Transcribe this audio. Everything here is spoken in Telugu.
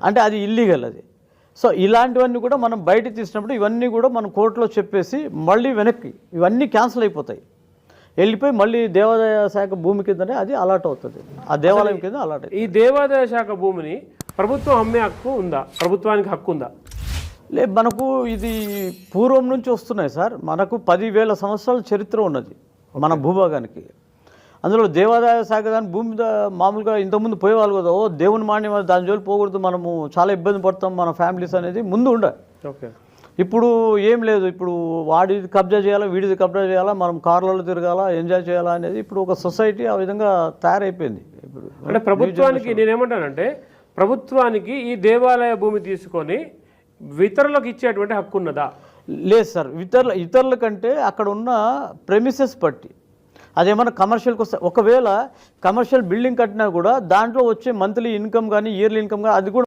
అంటే అది ఇల్లీగల్ అది. సో ఇలాంటివన్నీ కూడా మనం బయట తీసినప్పుడు ఇవన్నీ కూడా మనం కోర్టులో చెప్పేసి మళ్ళీ వెనక్కి ఇవన్నీ క్యాన్సిల్ అయిపోతాయి, వెళ్ళిపోయి మళ్ళీ దేవాదాయ శాఖ భూమి కిందనే అది అలాట్ అవుతుంది, ఆ దేవాలయం కింద అలాట్ అవుతుంది. ఈ దేవాదాయ శాఖ భూమిని ప్రభుత్వం అమ్మే హక్కు ఉందా? ప్రభుత్వానికి హక్కు ఉందా? లేదు, మనకు ఇది పూర్వం నుంచి వస్తున్నాయి సార్. మనకు 10,000 సంవత్సరాల చరిత్ర ఉన్నది మన భూభాగానికి. అందులో దేవాదాయ శాఖ దాని భూమి మీద మామూలుగా ఇంతకుముందు పోయేవాళ్ళు కదా, ఓ దేవుని మాన్యం దాని జోలి పోకూడదు, మనము చాలా ఇబ్బంది పడతాం మన ఫ్యామిలీస్ అనేది ముందు ఉండే. ఓకే, ఇప్పుడు ఏం లేదు, ఇప్పుడు వాడిది కబ్జా చేయాలా వీడిది కబ్జా చేయాలా, మనం కార్లలో తిరగాలా ఎంజాయ్ చేయాలా అనేది ఇప్పుడు ఒక సొసైటీ ఆ విధంగా తయారైపోయింది. ఇప్పుడు అంటే ప్రభుత్వానికి నేనేమంటానంటే ప్రభుత్వానికి ఈ దేవాలయ భూమి తీసుకొని ఇతరులకు ఇచ్చేటువంటి హక్కు ఉన్నదా? లేదు సార్, ఇతరుల కంటే అక్కడ ఉన్న ప్రెమిసెస్ బట్టి అదేమన్నా కమర్షియల్కి వస్తే, ఒకవేళ కమర్షియల్ బిల్డింగ్ కట్టినా కూడా దాంట్లో వచ్చే మంత్లీ ఇన్కమ్ కానీ ఇయర్లీ ఇన్కమ్ కానీ అది కూడా